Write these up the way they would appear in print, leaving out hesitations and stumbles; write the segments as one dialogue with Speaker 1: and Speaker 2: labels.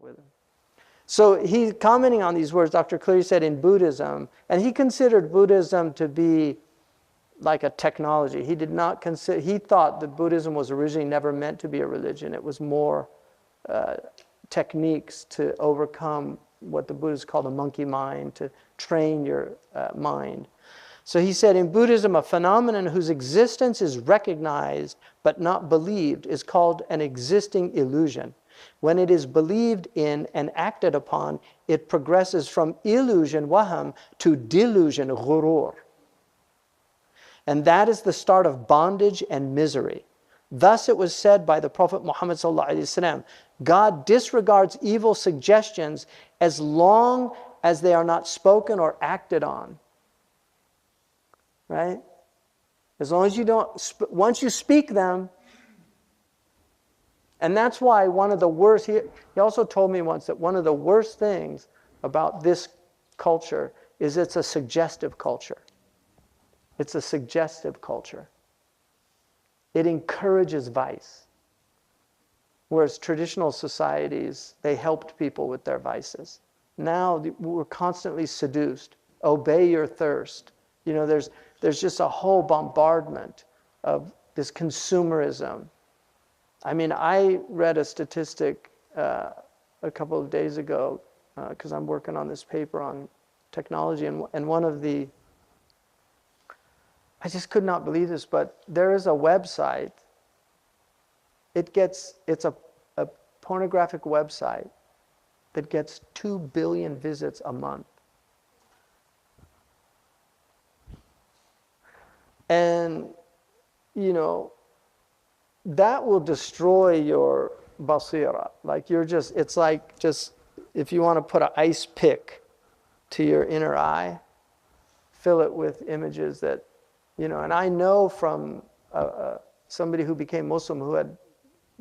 Speaker 1: with him. So he, commenting on these words, Dr. Cleary said in Buddhism, and he considered Buddhism to be like a technology. He did not consider, he thought that Buddhism was originally never meant to be a religion. It was more techniques to overcome what the Buddhists call the monkey mind, to train your mind. So he said, in Buddhism, a phenomenon whose existence is recognized but not believed is called an existing illusion. When it is believed in and acted upon, it progresses from illusion, waham, to delusion, ghurur. And that is the start of bondage and misery. Thus it was said by the Prophet Muhammad ﷺ, God disregards evil suggestions as long as they are not spoken or acted on. Right? As long as you don't, once you speak them, and that's why one of the worst, he also told me once that one of the worst things about this culture is it's a suggestive culture. It's a suggestive culture. It encourages vice. Whereas traditional societies, they helped people with their vices. Now we're constantly seduced. Obey your thirst. You know, there's just a whole bombardment of this consumerism. I mean, I read a statistic a couple of days ago, because I'm working on this paper on technology, and one of the, I just could not believe this, but there is a website, it's a pornographic website that gets 2 billion visits a month. And, you know, that will destroy your basira. Like it's like just, if you want to put an ice pick to your inner eye, fill it with images that, you know, and I know from somebody who became Muslim who had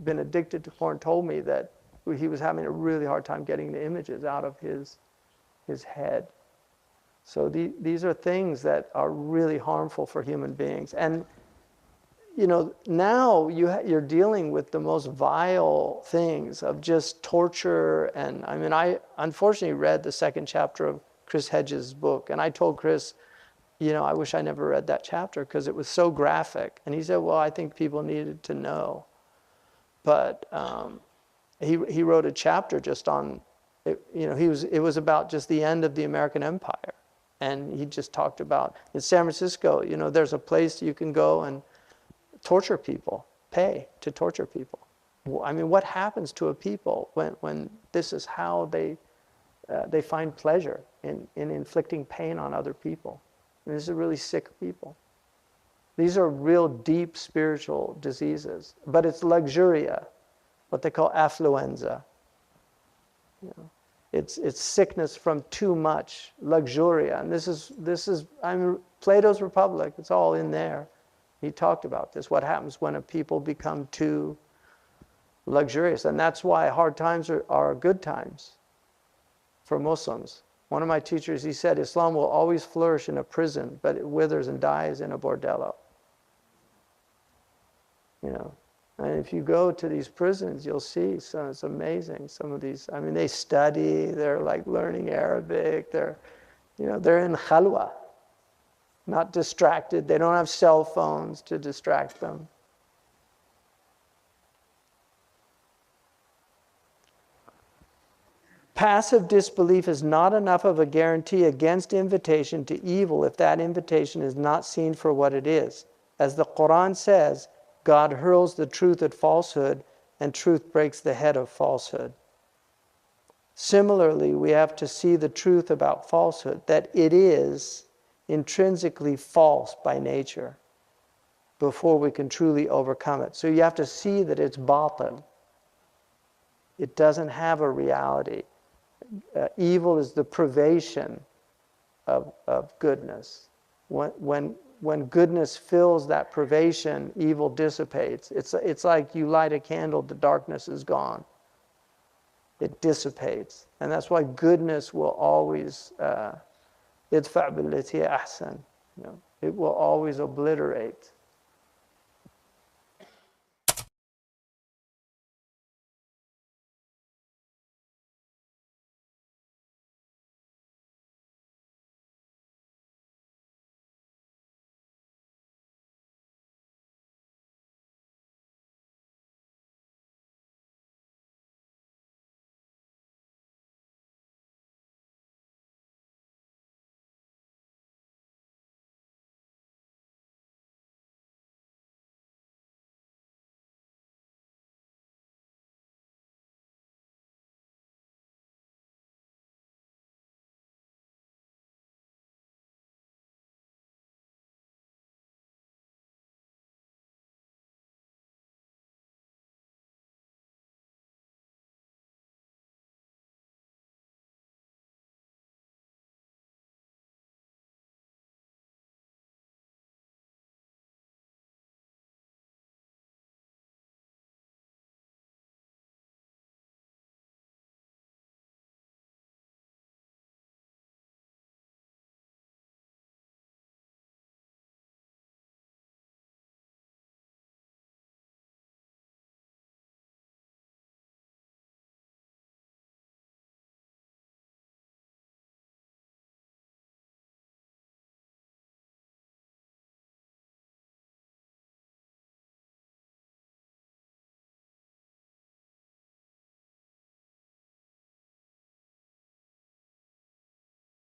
Speaker 1: been addicted to porn told me that he was having a really hard time getting the images out of his head. So these are things that are really harmful for human beings. And you know, now you're dealing with the most vile things of just torture. And I mean, I unfortunately read the second chapter of Chris Hedges' book, and I told Chris, you know, I wish I never read that chapter because it was so graphic. And he said, well, I think people needed to know. But he wrote a chapter just on, you know, it was about just the end of the American Empire. And he just talked about, in San Francisco, you know, there's a place you can go and torture people, pay to torture people. I mean, what happens to a people when this is how they find pleasure in inflicting pain on other people? And these are really sick people. These are real deep spiritual diseases. But it's luxuria, what they call affluenza. You know, it's sickness from too much, luxuria. And this is I mean, Plato's Republic, it's all in there. He talked about this, what happens when a people become too luxurious. And that's why hard times are good times for Muslims. One of my teachers, he said, Islam will always flourish in a prison, but it withers and dies in a bordello. You know, and if you go to these prisons, you'll see, so it's amazing. Some of these, I mean, they study, they're like learning Arabic, they're in khalwa. Not distracted. They don't have cell phones to distract them. Passive disbelief is not enough of a guarantee against invitation to evil if that invitation is not seen for what it is. As the Qur'an says, God hurls the truth at falsehood, and truth breaks the head of falsehood. Similarly, we have to see the truth about falsehood, that it is intrinsically false by nature before we can truly overcome it. So you have to see that it's batil. It doesn't have a reality. Evil is the privation of goodness. When goodness fills that privation, evil dissipates. It's like you light a candle, the darkness is gone. It dissipates. And that's why goodness will always idfa' billati ahsan. It will always obliterate